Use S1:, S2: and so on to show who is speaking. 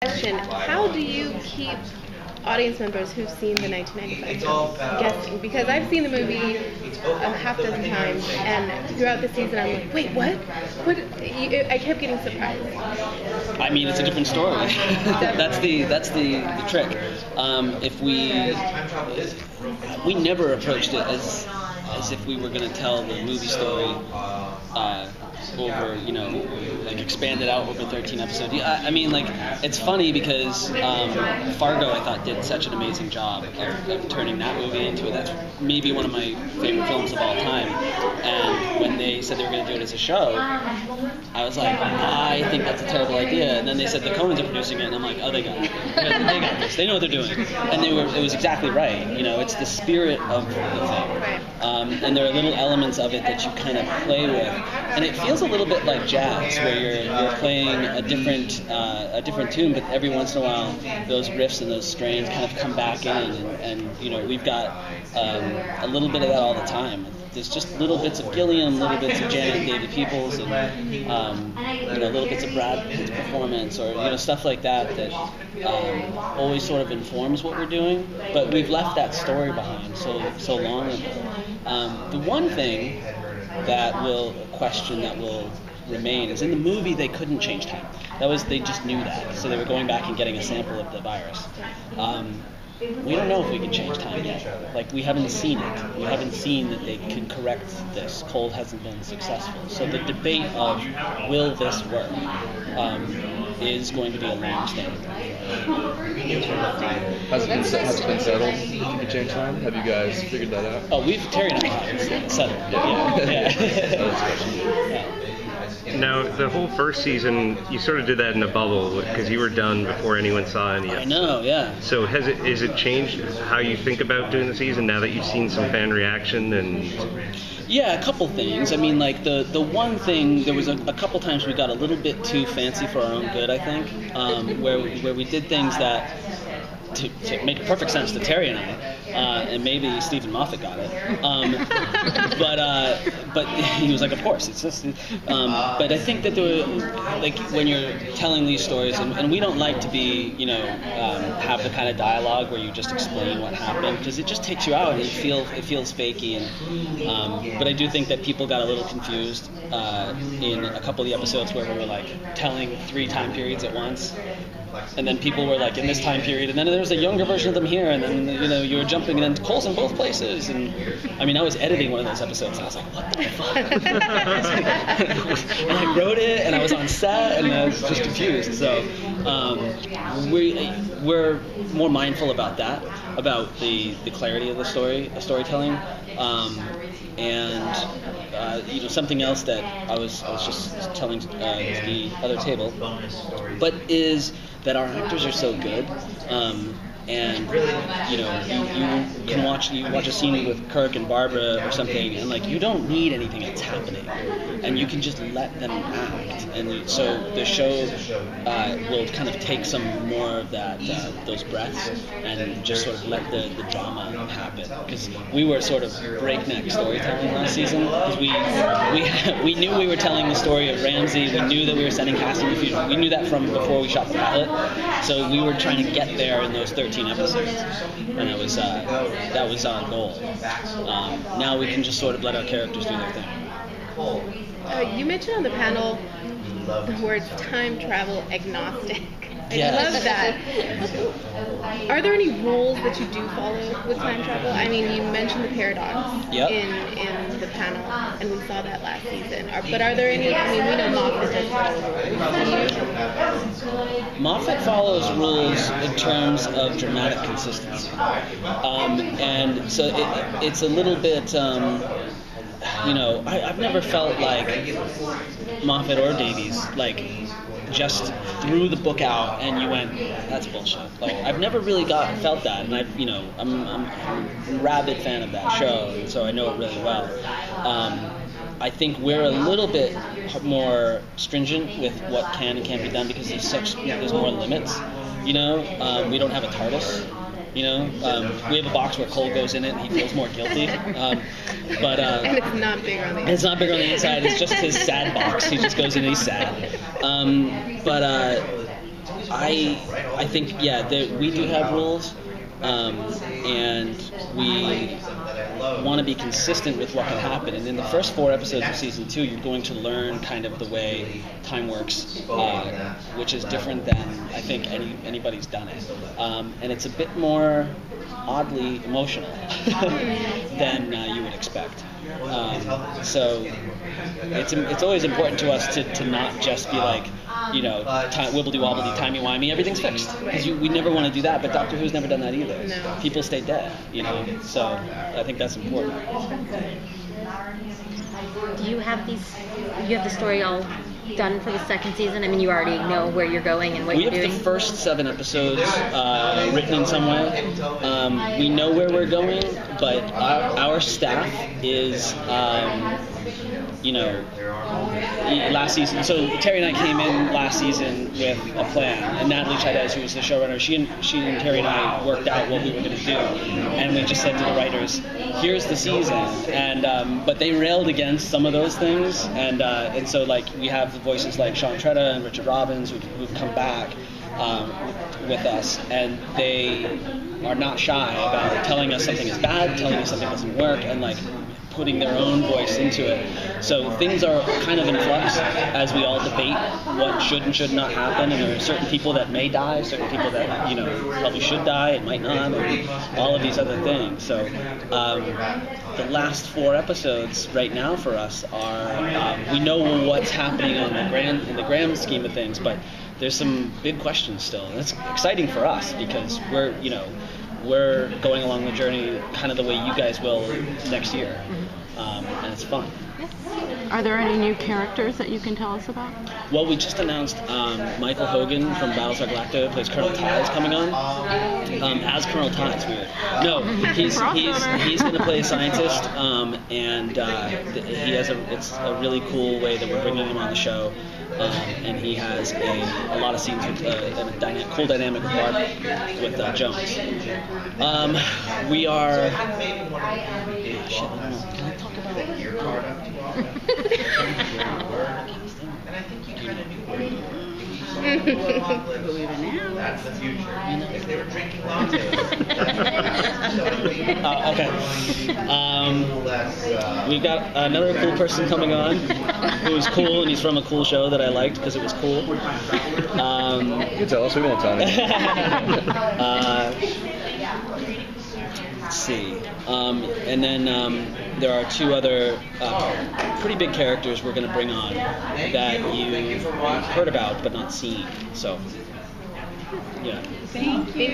S1: Question: how do you keep audience members who've seen the 1995 film guessing? Because I've seen the movie a half dozen times, and throughout the season I'm like, wait, what? What? I kept getting surprised.
S2: I mean, it's a different story. that's the trick. If we never approached it as if we were going to tell the movie story over, like expanded out over 13 episodes. I mean, like, it's funny because Fargo, I thought, did such an amazing job of turning that movie into it. That's maybe one of my favorite films of all time. And when they said they were going to do it as a show, I was like, I think that's a terrible idea. And then they said the Coens are producing it, and I'm like, oh, they got it. They got this. They know what they're doing. And it was exactly right. It's the spirit of the thing. And there are little elements of it that you kind of play with. And it feels a little bit like jazz, where you're playing a different tune, but every once in a while those riffs and those strains kind of come back in, and we've got a little bit of that all the time. There's just little bits of Gilliam, little bits of Janet and David Peoples, and little bits of Brad Pitt's performance, or stuff like that always sort of informs what we're doing. But we've left that story behind so long ago. The one thing that will remain is in the movie they couldn't change time. They just knew that, so they were going back and getting a sample of the virus. We don't know if we can change time yet. Like, we haven't seen it. We haven't seen that they can correct this. Cold hasn't been successful. So the debate of will this work is going to be a long-standing debate.
S3: Has it been settled if you can change time? Have you guys figured that out?
S2: Oh, Terry and I have settled. Yeah.
S4: Now, the whole first season, you sort of did that in a bubble because you were done before anyone saw any of it.
S2: I know, yeah.
S4: So is it changed how you think about doing the season now that you've seen some fan reaction?
S2: Yeah, a couple things. I mean, like, the one thing, there was a couple times we got a little bit too fancy for our own good, I think, where we did things that, to make perfect sense to Terry and I, and maybe Stephen Moffat got it, but he was like, of course, it's just, but I think that there were, like, when you're telling these stories, and we don't like to be, have the kind of dialogue where you just explain what happened, because it just takes you out, and it feels fakey, and but I do think that people got a little confused in a couple of the episodes where we were like telling 3 time periods at once. And then people were like in this time period, and then there was a younger version of them here, and then you were jumping in Cole's in both places. And I mean, I was editing one of those episodes, and I was like, what the fuck? And I wrote it, and I was on set, and I was just confused. So we're more mindful about that, about the clarity of the storytelling, and something else that I was just telling the other table, but is that our actors are so good, and you can watch a scene with Kirk and Barbara or something, and like, you don't need anything else happening, and you can just let them act, and so the show will kind of take some more of that those breaths and just sort of let the drama happen, because we were sort of breakneck storytelling last season, because we knew we were telling the story of Ramsey. We knew that we were sending casting confusion. We knew that from before we shot the pilot, so we were trying to get there in those 13 episodes, and that was our goal. Now we can just sort of let our characters do their thing.
S1: You mentioned on the panel the words time travel agnostic. I love that. Are there any rules that you do follow with time travel? I mean, you mentioned the paradox in the panel, and we saw that last season. But are there any? I mean, we know Moffat does follow rules.
S2: Moffat follows rules in terms of dramatic consistency, and so it's a little bit. I've never felt like Moffat or Davies just threw the book out and you went, that's bullshit. Like, I've never really felt that, and I'm a rabid fan of that show, and so I know it really well. I think we're a little bit more stringent with what can and can't be done, because there's more limits. We don't have a TARDIS. We have a box where Cole goes in it and he feels more guilty.
S1: And it's not bigger on the inside.
S2: It's not bigger on the inside. It's just his sad box. He just goes in and he's sad. I think we do have rules, and we want to be consistent with what can happen. And in the first 4 episodes of season 2, you're going to learn kind of the way time works, which is different than I think anybody's done it. And it's a bit more oddly emotional than you would expect. So it's always important to us to not just be like, wibbledy wobbly, timey wimey, everything's fixed, because we never want to do that. But Doctor Who's never done that either.
S1: No.
S2: People stay dead, So I think that's important.
S5: Do you have the story all done for the second season? I mean, you already know where you're going and what you're doing.
S2: We have the first 7 episodes written in some way. We know where we're going, but our staff is, last season. So Terry and I came in last season with a plan, and Natalie Chaidez, who was the showrunner, she and Terry and I worked out what we were going to do, and we just said to the writers, "Here's the season," and but they railed against some of those things, and so like we have voices like Sean Tretta and Richard Robbins who've come back with us, and they are not shy about telling us something is bad, telling us something doesn't work, and like putting their own voice into it. So things are kind of in flux as we all debate what should and should not happen, and there are certain people that may die, certain people that probably should die and might not, or all of these other things. So the last 4 episodes right now for us are we know what's happening in the grand scheme of things, but there's some big questions still, and it's exciting for us because we're going along the journey kind of the way you guys will next year, and it's fun.
S6: Are there any new characters that you can tell us about?
S2: Well, we just announced Michael Hogan from Battlestar Galactica, who plays Colonel Tides, coming on as Colonel Tides. Weird. No, he's going to play a scientist, and it's a really cool way that we're bringing him on the show. And he has a lot of scenes with a cool dynamic with Jones. We are. Shit, I don't know. Can I talk about?
S7: That's the future. If they were drinking lattes.
S2: Okay. We've got another cool person coming on who's cool, and he's from a cool show that I liked because it was cool.
S3: You can tell us, we won't tell you.
S2: Let's see. And then there are 2 other pretty big characters we're going to bring on that you've heard about but not seen. So, yeah.
S1: Thank you.